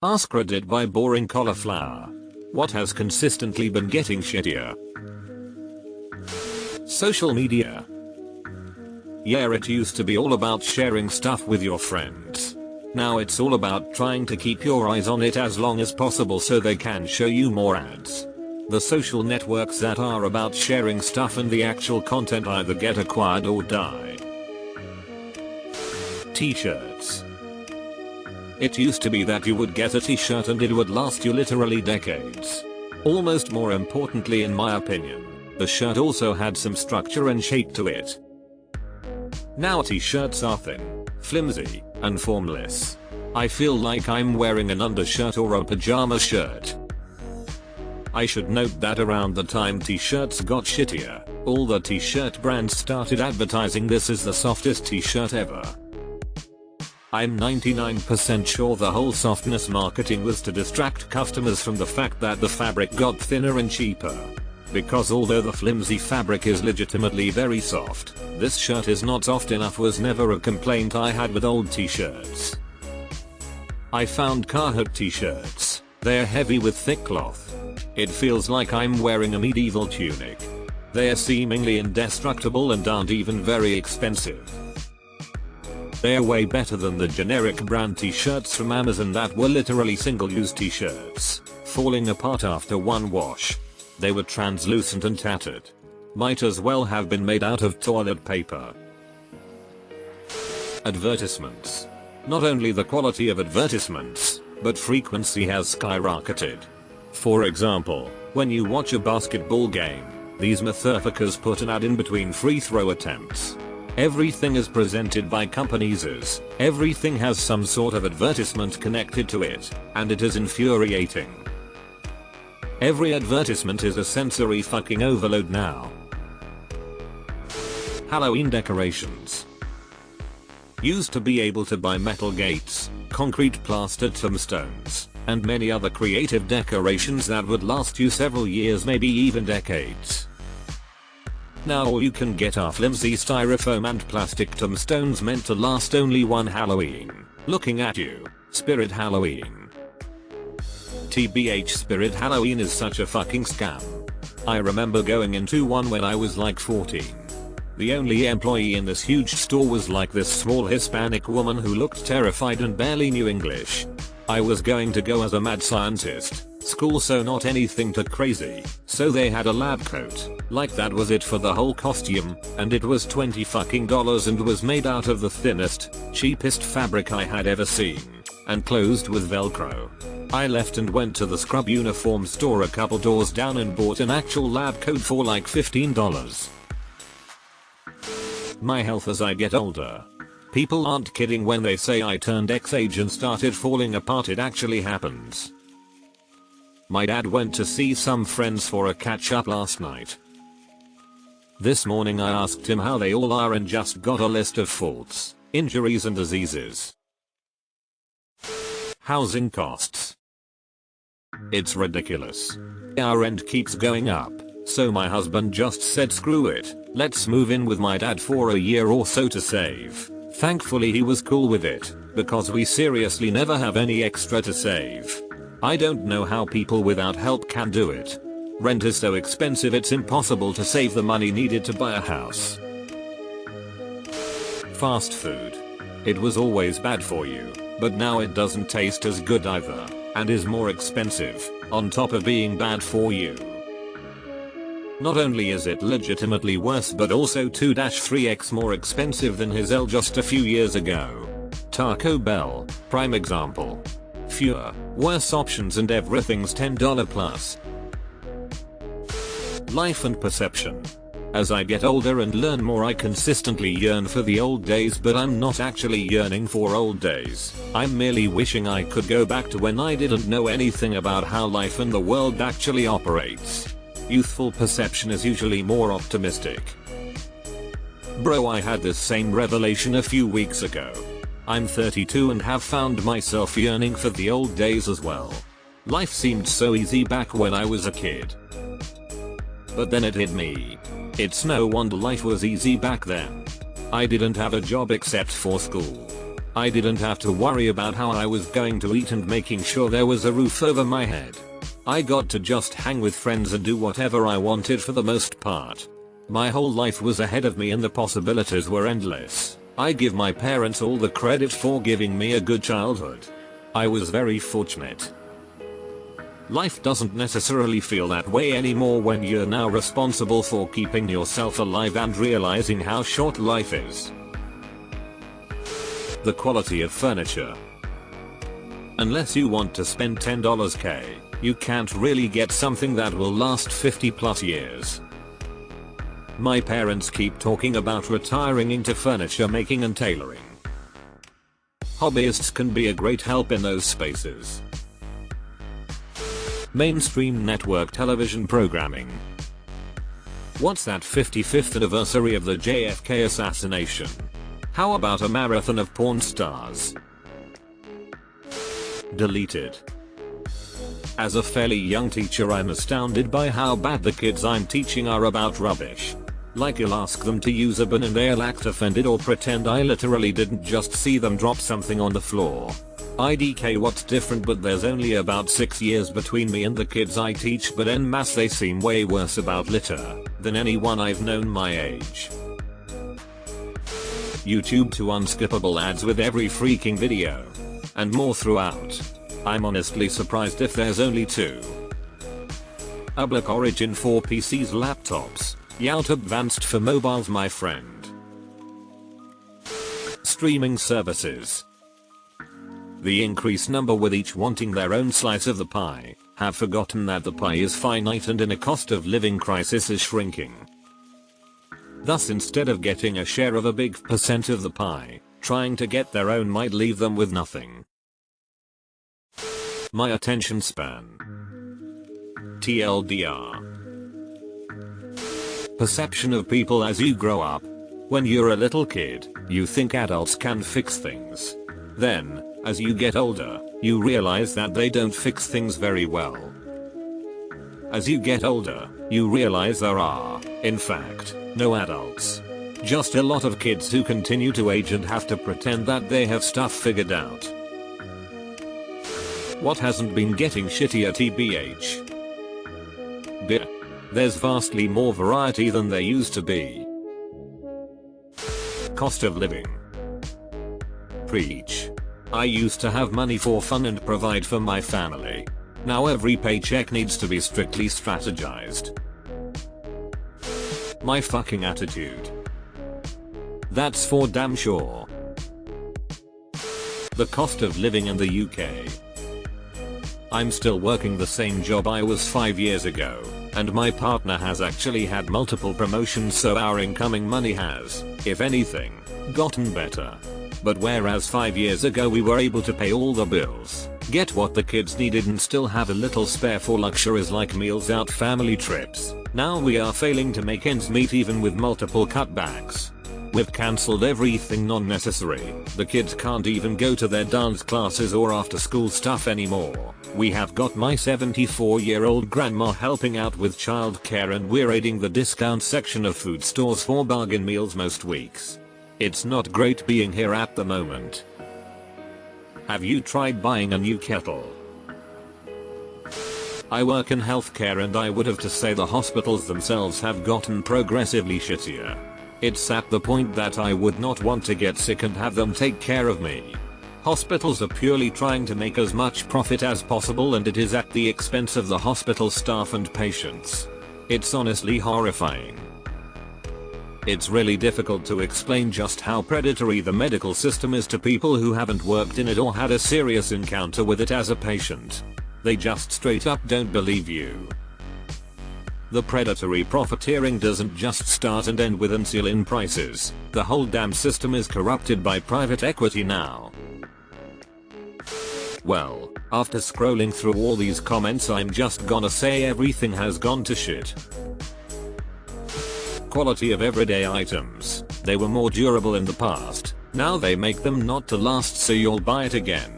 AskReddit by boring cauliflower. What has consistently been getting shittier? Social media. Yeah, it used to be all about sharing stuff with your friends. Now it's all about trying to keep your eyes on it as long as possible so they can show you more ads. The social networks that are about sharing stuff and the actual content either get acquired or die. T-shirts. It used to be that you would get a t-shirt and it would last you literally decades. Almost more importantly, in my opinion, the shirt also had some structure and shape to it. Now t-shirts are thin, flimsy, and formless. I feel like I'm wearing an undershirt or a pajama shirt. I should note that around the time t-shirts got shittier, all the t-shirt brands started advertising this as the softest t-shirt ever. I'm 99% sure the whole softness marketing was to distract customers from the fact that the fabric got thinner and cheaper. Because although the flimsy fabric is legitimately very soft, this shirt is not soft enough was never a complaint I had with old t-shirts. I found Carhartt t-shirts. They're heavy with thick cloth. It feels like I'm wearing a medieval tunic. They're seemingly indestructible and aren't even very expensive. They're way better than the generic brand t-shirts from Amazon that were literally single-use t-shirts, falling apart after one wash. They were translucent and tattered. Might as well have been made out of toilet paper. Advertisements. Not only the quality of advertisements, but frequency has skyrocketed. For example, when you watch a basketball game, these motherfuckers put an ad in between free throw attempts. Everything is presented by companies as everything has some sort of advertisement connected to it, and it is infuriating. Every advertisement is a sensory fucking overload now. Halloween decorations. Used to be able to buy metal gates, concrete plastered tombstones, and many other creative decorations that would last you several years, maybe even decades. Now all you can get are flimsy styrofoam and plastic tombstones meant to last only one Halloween. Looking at you, Spirit Halloween. TBH, Spirit Halloween is such a fucking scam. I remember going into one when I was like 14. The only employee in this huge store was like this small Hispanic woman who looked terrified and barely knew English. I was going to go as a mad scientist. School, so not anything too crazy, so they had a lab coat, like that was it for the whole costume, and it was $20 fucking and was made out of the thinnest, cheapest fabric I had ever seen, and closed with velcro. I left and went to the scrub uniform store a couple doors down and bought an actual lab coat for like $15. My health as I get older. People aren't kidding when they say I turned X age and started falling apart, it actually happens. My dad went to see some friends for a catch up last night. This morning I asked him how they all are and just got a list of faults, injuries and diseases. Housing costs. It's ridiculous. Our rent keeps going up, so my husband just said screw it, let's move in with my dad for a year or so to save. Thankfully he was cool with it, because we seriously never have any extra to save. I don't know how people without help can do it. Rent is so expensive it's impossible to save the money needed to buy a house. Fast food. It was always bad for you, but now it doesn't taste as good either, and is more expensive, on top of being bad for you. Not only is it legitimately worse but also 2-3x more expensive than his L just a few years ago. Taco Bell, prime example. Fewer, worse options and everything's $10 plus. Life and perception. As I get older and learn more, I consistently yearn for the old days, but I'm not actually yearning for old days. I'm merely wishing I could go back to when I didn't know anything about how life and the world actually operates. Youthful perception is usually more optimistic. Bro, I had this same revelation a few weeks ago. I'm 32 and have found myself yearning for the old days as well. Life seemed so easy back when I was a kid. But then it hit me. It's no wonder life was easy back then. I didn't have a job except for school. I didn't have to worry about how I was going to eat and making sure there was a roof over my head. I got to just hang with friends and do whatever I wanted for the most part. My whole life was ahead of me and the possibilities were endless. I give my parents all the credit for giving me a good childhood. I was very fortunate. Life doesn't necessarily feel that way anymore when you're now responsible for keeping yourself alive and realizing how short life is. The quality of furniture. Unless you want to spend $10k, you can't really get something that will last 50 plus years. My parents keep talking about retiring into furniture making and tailoring. Hobbyists can be a great help in those spaces. Mainstream network television programming. What's that 55th anniversary of the JFK assassination? How about a marathon of porn stars? Deleted. As a fairly young teacher, I'm astounded by how bad the kids I'm teaching are about rubbish. Like, you'll ask them to use a bin and they'll act offended or pretend I literally didn't just see them drop something on the floor. IDK, what's different? But there's only about 6 years between me and the kids I teach, but en masse they seem way worse about litter than anyone I've known my age. YouTube to unskippable ads with every freaking video. And more throughout. I'm honestly surprised if there's only 2. A Black Origin for PCs, laptops. Yout advanced for mobiles, my friend. Streaming services. The increased number, with each wanting their own slice of the pie, have forgotten that the pie is finite and in a cost of living crisis is shrinking. Thus, instead of getting a share of a big percent of the pie, trying to get their own might leave them with nothing. My attention span. TLDR. Perception of people as you grow up. When you're a little kid, you think adults can fix things. Then, as you get older, you realize that they don't fix things very well. As you get older, you realize there are, in fact, no adults. Just a lot of kids who continue to age and have to pretend that they have stuff figured out. What hasn't been getting shittier, TBH? Beer. There's vastly more variety than there used to be. Cost of living. Preach. I used to have money for fun and provide for my family. Now every paycheck needs to be strictly strategized. My fucking attitude. That's for damn sure. The cost of living in the UK. I'm still working the same job I was 5 years ago, and my partner has actually had multiple promotions, so our incoming money has, if anything, gotten better. But whereas 5 years ago we were able to pay all the bills, get what the kids needed and still have a little spare for luxuries like meals out, family trips, now we are failing to make ends meet even with multiple cutbacks. We've cancelled everything non-necessary. The kids can't even go to their dance classes or after school stuff anymore. We have got my 74-year-old grandma helping out with childcare, and we're raiding the discount section of food stores for bargain meals most weeks. It's not great being here at the moment. Have you tried buying a new kettle? I work in healthcare and I would have to say the hospitals themselves have gotten progressively shittier. It's at the point that I would not want to get sick and have them take care of me. Hospitals are purely trying to make as much profit as possible, and it is at the expense of the hospital staff and patients. It's honestly horrifying. It's really difficult to explain just how predatory the medical system is to people who haven't worked in it or had a serious encounter with it as a patient. They just straight up don't believe you. The predatory profiteering doesn't just start and end with insulin prices. The whole damn system is corrupted by private equity now. Well, after scrolling through all these comments, I'm just gonna say everything has gone to shit. Quality of everyday items. They were more durable in the past. Now they make them not to last, so you'll buy it again.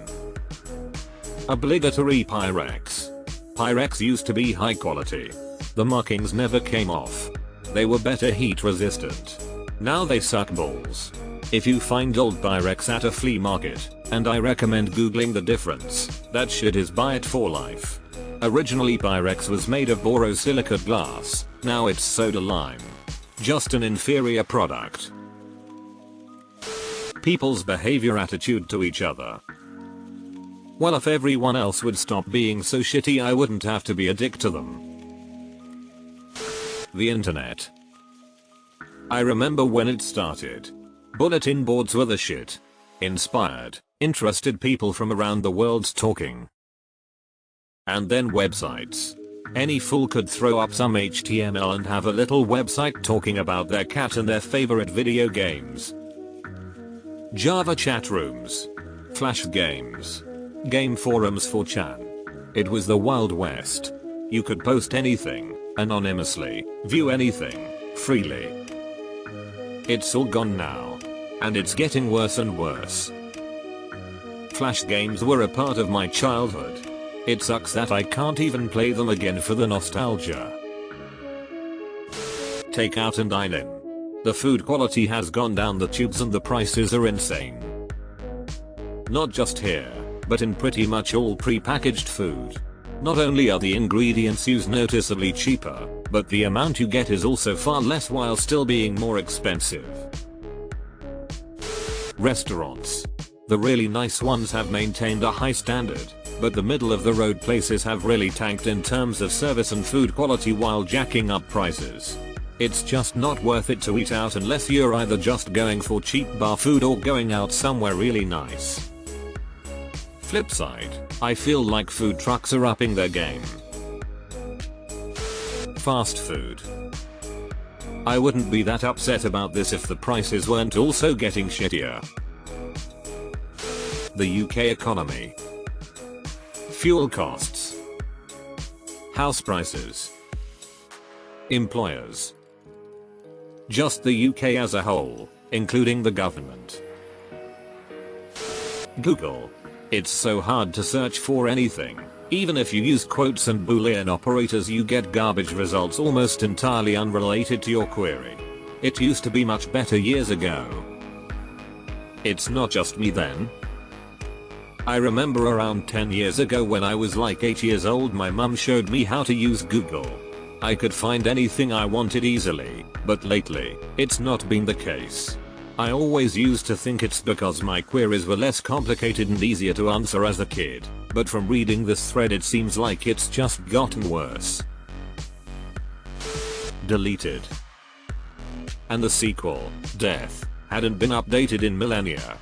Obligatory Pyrex. Pyrex used to be high quality. The markings never came off. They were better heat resistant. Now they suck balls. If you find old Pyrex at a flea market, and I recommend googling the difference, that shit is buy it for life. Originally Pyrex was made of borosilicate glass, now it's soda lime. Just an inferior product. People's behavior attitude to each other. Well, if everyone else would stop being so shitty, I wouldn't have to be a dick to them. The internet. I remember when it started. Bulletin boards were the shit. Inspired, interested people from around the world talking. And then websites. Any fool could throw up some HTML and have a little website talking about their cat and their favorite video games. Java chat rooms. Flash games. Game forums for Chan. It was the Wild West. You could post anything, anonymously, view anything, freely. It's all gone now. And it's getting worse and worse. Flash games were a part of my childhood. It sucks that I can't even play them again for the nostalgia. Takeout and dine-in. The food quality has gone down the tubes and the prices are insane. Not just here, but in pretty much all pre-packaged food. Not only are the ingredients used noticeably cheaper, but the amount you get is also far less while still being more expensive. Restaurants. The really nice ones have maintained a high standard, but the middle of the road places have really tanked in terms of service and food quality while jacking up prices. It's just not worth it to eat out unless you're either just going for cheap bar food or going out somewhere really nice. Flip side, I feel like food trucks are upping their game. Fast food. I wouldn't be that upset about this if the prices weren't also getting shittier. The UK economy. Fuel costs. House prices. Employers. Just the UK as a whole, including the government. Google. It's so hard to search for anything. Even if you use quotes and boolean operators, you get garbage results almost entirely unrelated to your query. It used to be much better years ago. It's not just me then. I remember around 10 years ago when I was like 8 years old, my mum showed me how to use Google. I could find anything I wanted easily, but lately, it's not been the case. I always used to think it's because my queries were less complicated and easier to answer as a kid, but from reading this thread it seems like it's just gotten worse. Deleted. And the sequel, Death, hadn't been updated in millennia.